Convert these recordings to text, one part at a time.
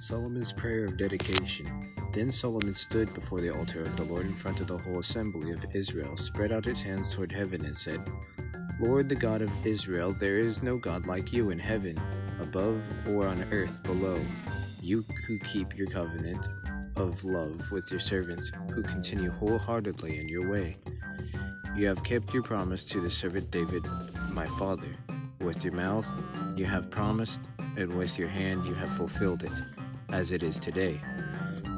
Solomon's prayer of dedication. Then Solomon stood before the altar of the Lord in front of the whole assembly of Israel, spread out its hands toward heaven, and said, Lord, the God of Israel, there is no God like you in heaven, above, or on earth below. You who keep your covenant of love with your servants, who continue wholeheartedly in your way. You have kept your promise to the servant David, my father. With your mouth you have promised, and with your hand you have fulfilled it, as it is today.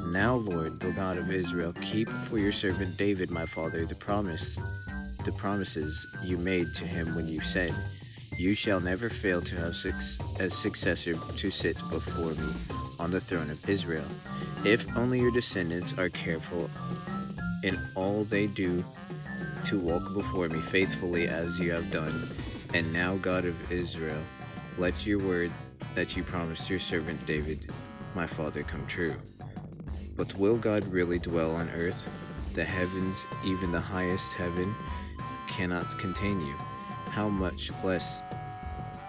Now, Lord, the God of Israel, keep for your servant David, my father, the promises you made to him when you said, You shall never fail to have a successor to sit before me on the throne of Israel. If only your descendants are careful in all they do to walk before me faithfully as you have done. And now, God of Israel, let your word that you promised your servant David, my father, come true. But will God really dwell on earth? The heavens, even the highest heaven, cannot contain you. How much less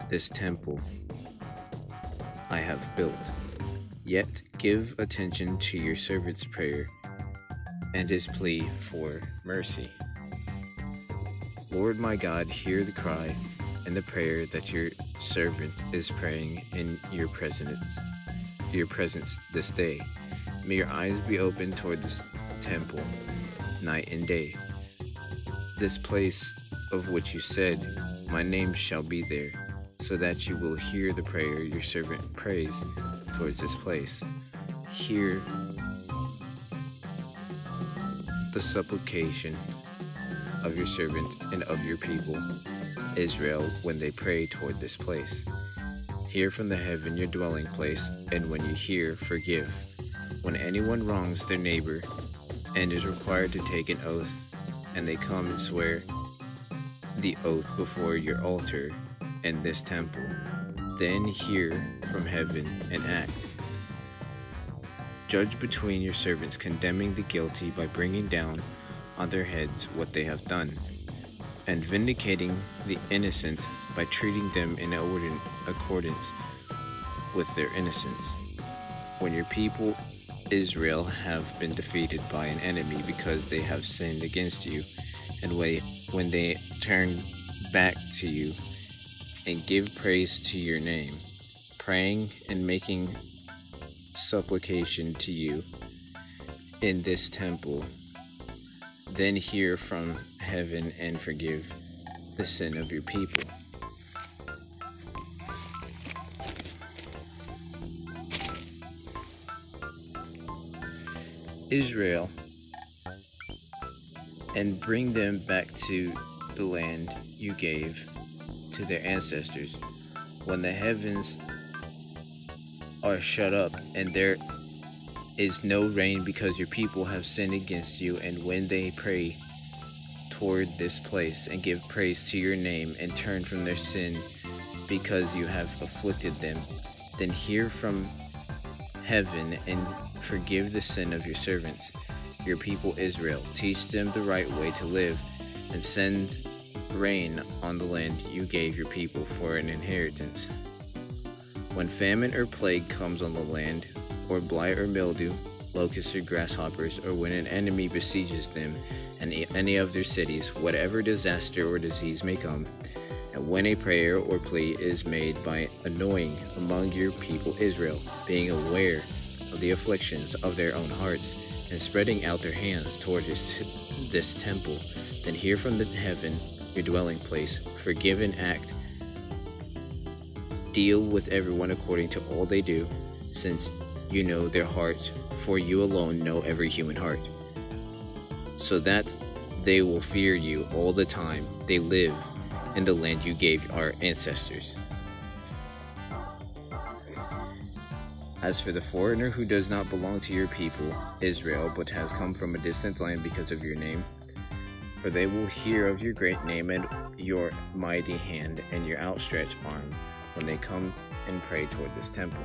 this temple I have built? Yet give attention to your servant's prayer and his plea for mercy. Lord my God, hear the cry and the prayer that your servant is praying in your presence this day. May your eyes be open toward this temple night and day, this place of which you said, My name shall be there, so that you will hear the prayer your servant prays towards this place. Hear the supplication of your servant and of your people, Israel, when they pray toward this place. Hear from the heaven your dwelling place, and when you hear, forgive. When anyone wrongs their neighbor and is required to take an oath, and they come and swear the oath before your altar and this temple, then hear from heaven and act. Judge between your servants, condemning the guilty by bringing down on their heads what they have done, and vindicating the innocent by treating them in accordance with their innocence. When your people Israel have been defeated by an enemy because they have sinned against you, and when they turn back to you and give praise to your name, praying and making supplication to you in this temple, then hear from heaven and forgive the sin of your people. Israel, and bring them back to the land you gave to their ancestors. When the heavens are shut up and there is no rain because your people have sinned against you, and when they pray toward this place and give praise to your name and turn from their sin because you have afflicted them, then hear from heaven and forgive the sin of your servants, your people Israel. Teach them the right way to live, and send rain on the land you gave your people for an inheritance. When famine or plague comes on the land, or blight or mildew, locusts or grasshoppers, or when an enemy besieges them and any of their cities, whatever disaster or disease may come, and when a prayer or plea is made by annoying among your people Israel, being aware of the afflictions of their own hearts, and spreading out their hands toward this temple, then hear from the heaven your dwelling place, forgive and act. Deal with everyone according to all they do, since you know their hearts, for you alone know every human heart, so that they will fear you all the time they live in the land you gave our ancestors. As for the foreigner who does not belong to your people, Israel, but has come from a distant land because of your name, for they will hear of your great name and your mighty hand and your outstretched arm when they come and pray toward this temple.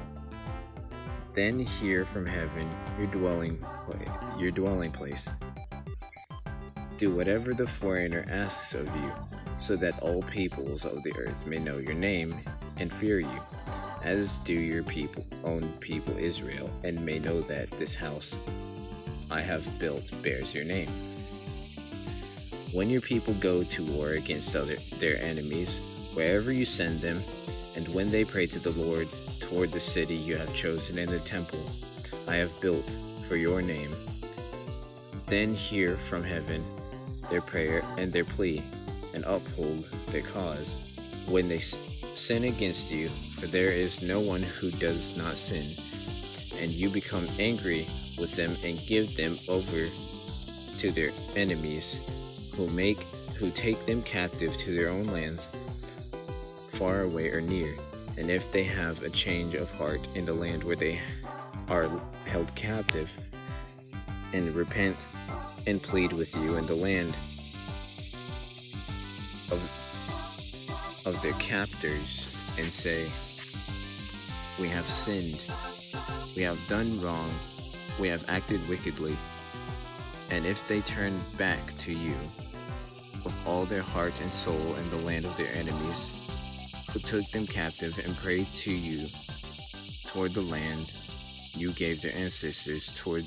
Then hear from heaven your dwelling place. Do whatever the foreigner asks of you, so that all peoples of the earth may know your name and fear you, as do your own people Israel, and may know that this house I have built bears your name. When your people go to war against their enemies, wherever you send them, and when they pray to the Lord toward the city you have chosen and the temple I have built for your name, then hear from heaven their prayer and their plea, and uphold their cause. When they sin against you, for there is no one who does not sin, and you become angry with them and give them over to their enemies, who take them captive to their own lands, far away or near. And if they have a change of heart in the land where they are held captive, and repent and plead with you in the land of their captors, and say, we have sinned, we have done wrong, we have acted wickedly, and if they turn back to you with all their heart and soul in the land of their enemies, who took them captive, and prayed to you toward the land you gave their ancestors, toward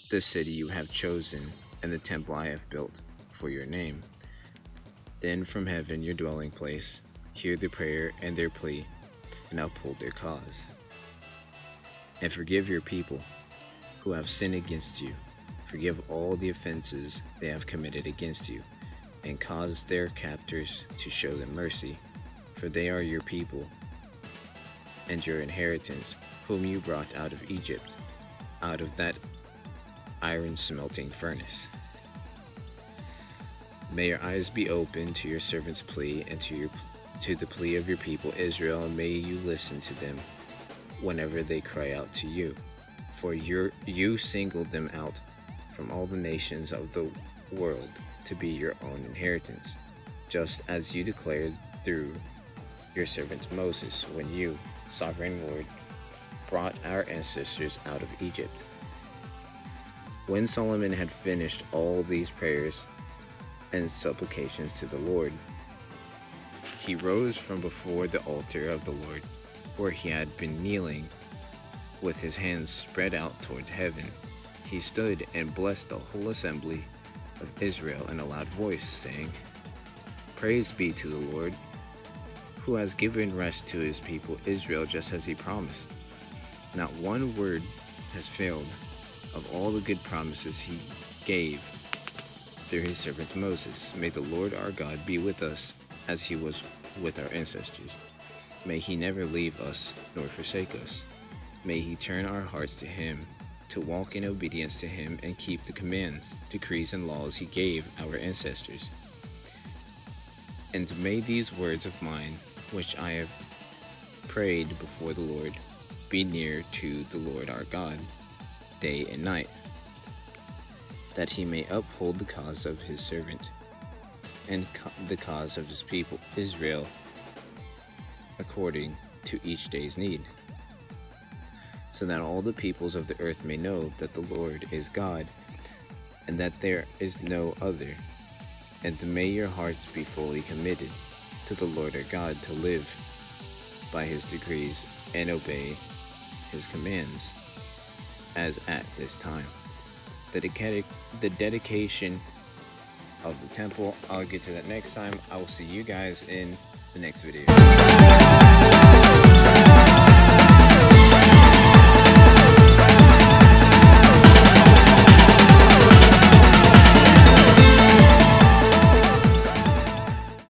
the city you have chosen, and the temple I have built for your name, then from heaven, your dwelling place, hear their prayer and their plea, and uphold their cause. And forgive your people who have sinned against you. Forgive all the offenses they have committed against you, and cause their captors to show them mercy, for they are your people and your inheritance, whom you brought out of Egypt, out of that iron smelting furnace. May your eyes be open to your servant's plea, and to the plea of your people Israel, and may you listen to them whenever they cry out to you. For you singled them out from all the nations of the world to be your own inheritance, just as you declared through your servant Moses, when you, sovereign Lord, brought our ancestors out of Egypt. When Solomon had finished all these prayers and supplications to the Lord, he rose from before the altar of the Lord, where he had been kneeling with his hands spread out towards heaven. He stood and blessed the whole assembly of Israel in a loud voice, saying, Praise be to the Lord, who has given rest to his people Israel, just as he promised. Not one word has failed of all the good promises he gave through his servant Moses. May the Lord our God be with us as he was with our ancestors. May he never leave us nor forsake us. May he turn our hearts to him, to walk in obedience to him and keep the commands, decrees, and laws he gave our ancestors. And may these words of mine, which I have prayed before the Lord, be near to the Lord our God, day and night, that he may uphold the cause of his servant, and the cause of his people Israel, according to each day's need, so that all the peoples of the earth may know that the Lord is God, and that there is no other. And may your hearts be fully committed to the Lord our God, to live by his decrees and obey his commands, as at this time. The dedication of the temple, I'll get to that next time. I will see you guys in the next video.